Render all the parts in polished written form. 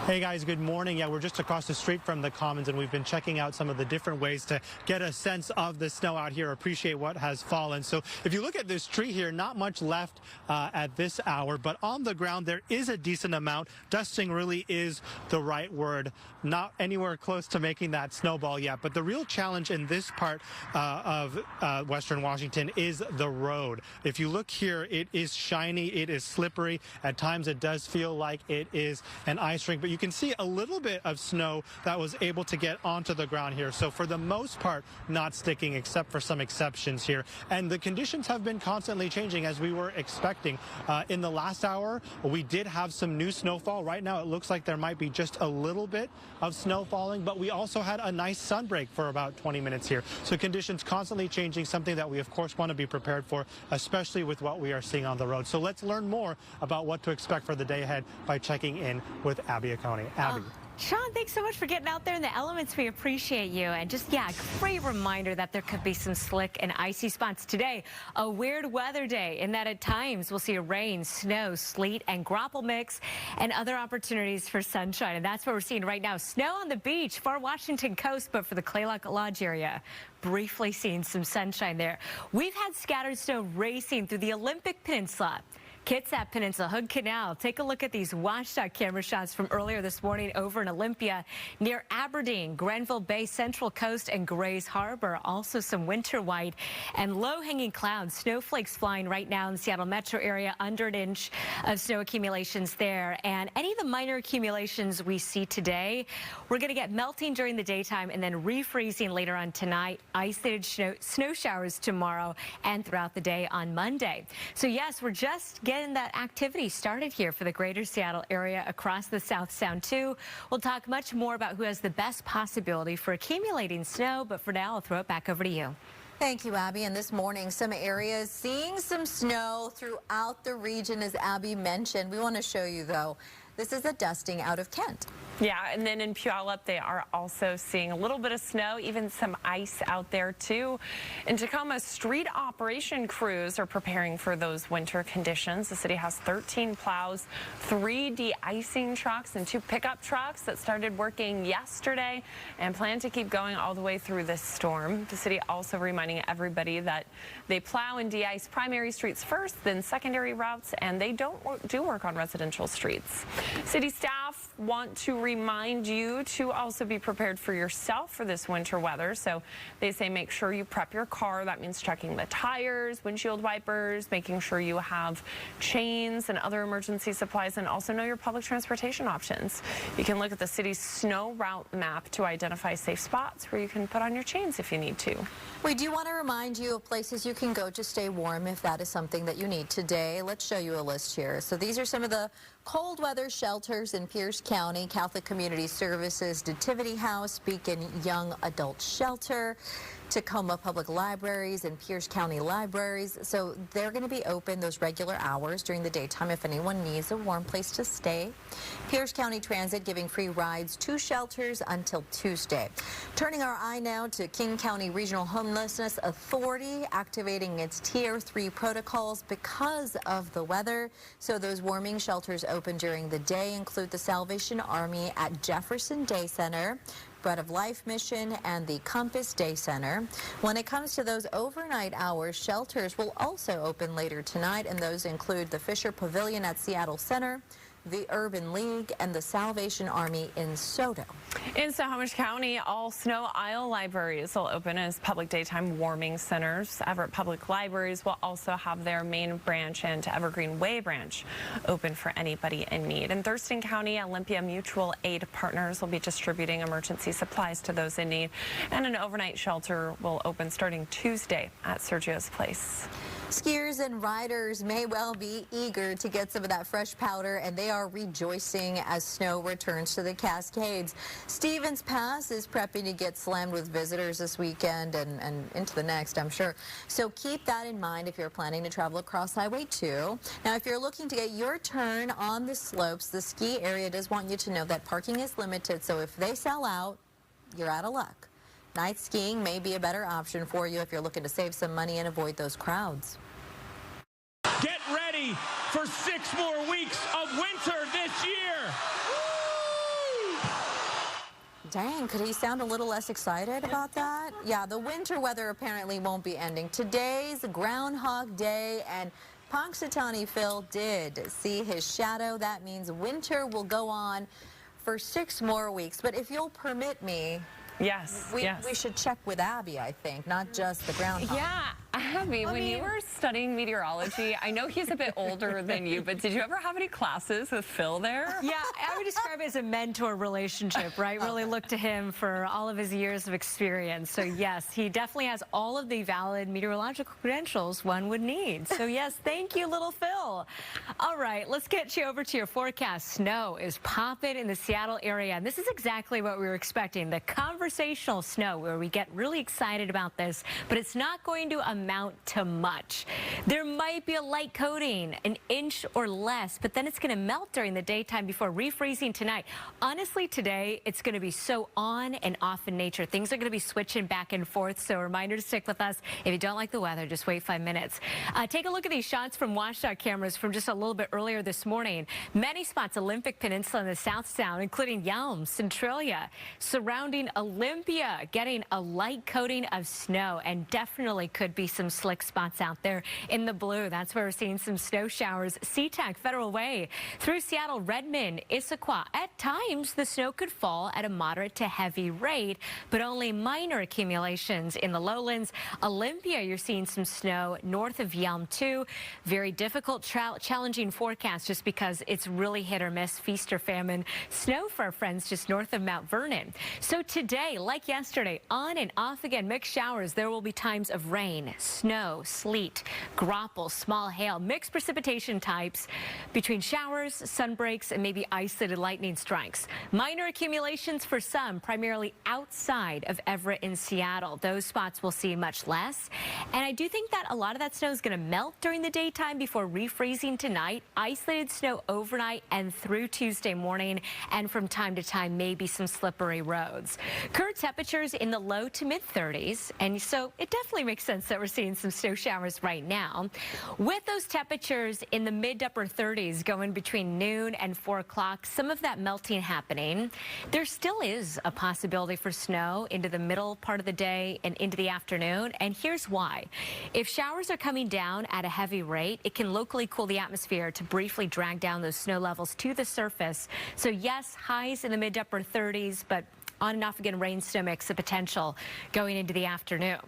Hey guys, good morning. Yeah, we're just across the street from the Commons and we've been checking out some of the different ways to get a sense of the snow out here, appreciate what has fallen. So if you look at this tree here, not much left at this hour, but on the ground there is a decent amount. Dusting really is the right word. Not anywhere close to making that snowball yet, but the real challenge in this part of Western Washington is the road. If you look here, it is shiny, it is slippery. At times it does feel like it is an ice rink, but you can see a little bit of snow that was able to get onto the ground here. So for the most part, not sticking except for some exceptions here. And the conditions have been constantly changing as we were expecting. In the last hour, we did have some new snowfall. Right now, it looks like there might be just a little bit of snow falling, but we also had a nice sun break for about 20 minutes here. So conditions constantly changing, something that we, of course, want to be prepared for, especially with what we are seeing on the road. So let's learn more about what to expect for the day ahead by checking in with Abby County. Abby. Sean, thanks so much for getting out there in the elements. We appreciate you. And just, yeah, great reminder that there could be some slick and icy spots today. A weird weather day in that at times we'll see rain, snow, sleet, and grapple mix and other opportunities for sunshine. And that's what we're seeing right now. Snow on the beach, far Washington coast, but for the Claylock Lodge area, briefly seeing some sunshine there. We've had scattered snow racing through the Olympic Peninsula. Kitsap Peninsula, Hood Canal. Take a look at these watchdog camera shots from earlier this morning over in Olympia near Aberdeen, Grenville Bay, Central Coast, and Grays Harbor. Also some winter white and low-hanging clouds. Snowflakes flying right now in the Seattle metro area, under an inch of snow accumulations there. And any of the minor accumulations we see today, we're going to get melting during the daytime and then refreezing later on tonight. Isolated snow showers tomorrow and throughout the day on Monday. So yes, we're just getting that activity started here for the greater Seattle area, across the South Sound too. We'll talk much more about who has the best possibility for accumulating snow, but for now I'll throw it back over to you. Thank you, Abby. And this morning, some areas seeing some snow throughout the region, as Abby mentioned. We want to show you, though, this is a dusting out of Kent. Yeah, and then in Puyallup, they are also seeing a little bit of snow, even some ice out there, too. In Tacoma, street operation crews are preparing for those winter conditions. The city has 13 plows, 3 de-icing trucks, and 2 pickup trucks that started working yesterday and plan to keep going all the way through this storm. The city also reminding everybody that they plow and de-ice primary streets first, then secondary routes, and they do work on residential streets. City staff want to remind you to also be prepared for yourself for this winter weather. So they say make sure you prep your car. That means checking the tires, windshield wipers, making sure you have chains and other emergency supplies, and also know your public transportation options. You can look at the city's snow route map to identify safe spots where you can put on your chains if you need to. We do want to remind you of places you can go to stay warm if that is something that you need today. Let's show you a list here. So these are some of the cold weather shelters in Pierce County. Catholic Community Services, Nativity House, Beacon Young Adult Shelter, Tacoma Public Libraries, and Pierce County Libraries. So they're going to be open those regular hours during the daytime if anyone needs a warm place to stay. Pierce County Transit giving free rides to shelters until Tuesday. Turning our eye now to King County Regional Homelessness Authority, activating its Tier 3 protocols because of the weather. So those warming shelters open during the day include the Salvation Army at Jefferson Day Center, Bread of Life Mission, and the Compass Day Center. When it comes to those overnight hours, shelters will also open later tonight, and those include the Fisher Pavilion at Seattle Center, the Urban League, and the Salvation Army in SoDo. In Snohomish County, all Snow Isle libraries will open as public daytime warming centers. Everett Public Libraries will also have their main branch and Evergreen Way branch open for anybody in need. In Thurston County, Olympia Mutual Aid Partners will be distributing emergency supplies to those in need, and an overnight shelter will open starting Tuesday at Sergio's Place. Skiers and riders may well be eager to get some of that fresh powder, and they are rejoicing as snow returns to the Cascades. Stevens Pass is prepping to get slammed with visitors this weekend and into the next, I'm sure. So keep that in mind if you're planning to travel across Highway 2. Now, if you're looking to get your turn on the slopes, the ski area does want you to know that parking is limited, so if they sell out, you're out of luck. Night skiing may be a better option for you if you're looking to save some money and avoid those crowds. Get ready for 6 more weeks of winter this year. Dang, could he sound a little less excited about that? Yeah, the winter weather apparently won't be ending. Today's Groundhog Day, and Punxsutawney Phil did see his shadow. That means winter will go on for 6 more weeks. But if you'll permit me, yes, we should check with Abby, I think, not just the groundhog. Yeah, Abby, when you were studying meteorology, I know he's a bit older than you, but did you ever have any classes with Phil there? Yeah, I would describe it as a mentor relationship, right? Really look to him for all of his years of experience. So yes, he definitely has all of the valid meteorological credentials one would need. So yes, thank you, little Phil. All right, let's get you over to your forecast. Snow is popping in the Seattle area, and this is exactly what we were expecting. The conversational snow, where we get really excited about this, but it's not going to amount to much. There might be a light coating, an inch or less, but then it's going to melt during the daytime before refreezing tonight. Honestly, today it's going to be so on and off in nature. Things are going to be switching back and forth, so a reminder to stick with us. If you don't like the weather, just wait 5 minutes. Take a look at these shots from watchdog cameras from just a little bit earlier this morning. Many spots, Olympic Peninsula and the South Sound, including Yelm, Centralia, surrounding Olympia, getting a light coating of snow, and definitely could be some slick spots out there in the blue. That's where we're seeing some snow showers. SeaTac, Federal Way, through Seattle, Redmond, Issaquah. At times, the snow could fall at a moderate to heavy rate, but only minor accumulations in the lowlands. Olympia, you're seeing some snow north of Yelm, too. Very difficult, challenging forecast just because it's really hit or miss, feast or famine. Snow for our friends just north of Mount Vernon. So today, like yesterday, on and off again, mixed showers. There will be times of rain, snow, sleet, graupel, small hail, mixed precipitation types between showers, sun breaks, and maybe isolated lightning strikes. Minor accumulations for some, primarily outside of Everett and Seattle. Those spots will see much less. And I do think that a lot of that snow is going to melt during the daytime before refreezing tonight. Isolated snow overnight and through Tuesday morning, and from time to time, maybe some slippery roads. Current temperatures in the low to mid 30s, and so it definitely makes sense that we're seeing some snow showers right now. With those temperatures in the mid to upper 30s going between noon and 4 o'clock, some of that melting happening, there still is a possibility for snow into the middle part of the day and into the afternoon. And here's why. If showers are coming down at a heavy rate, it can locally cool the atmosphere to briefly drag down those snow levels to the surface. So yes, highs in the mid to upper 30s, but on and off again, rain snow mix the potential going into the afternoon.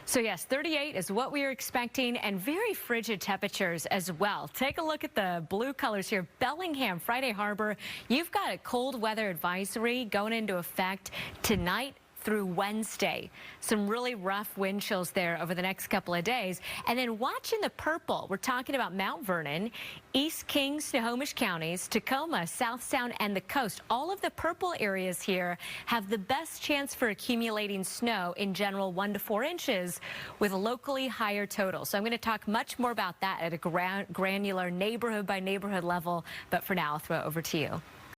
So yes, 38 is what we are expecting, and very frigid temperatures as well. Take a look at the blue colors here. Bellingham, Friday Harbor, you've got a cold weather advisory going into effect tonight through Wednesday. Some really rough wind chills there over the next couple of days. And then watching the purple, we're talking about Mount Vernon, East King, Snohomish counties, Tacoma, South Sound, and the coast. All of the purple areas here have the best chance for accumulating snow, in general 1 to 4 inches, with locally higher totals. So I'm going to talk much more about that at a granular neighborhood by neighborhood level. But for now, I'll throw it over to you.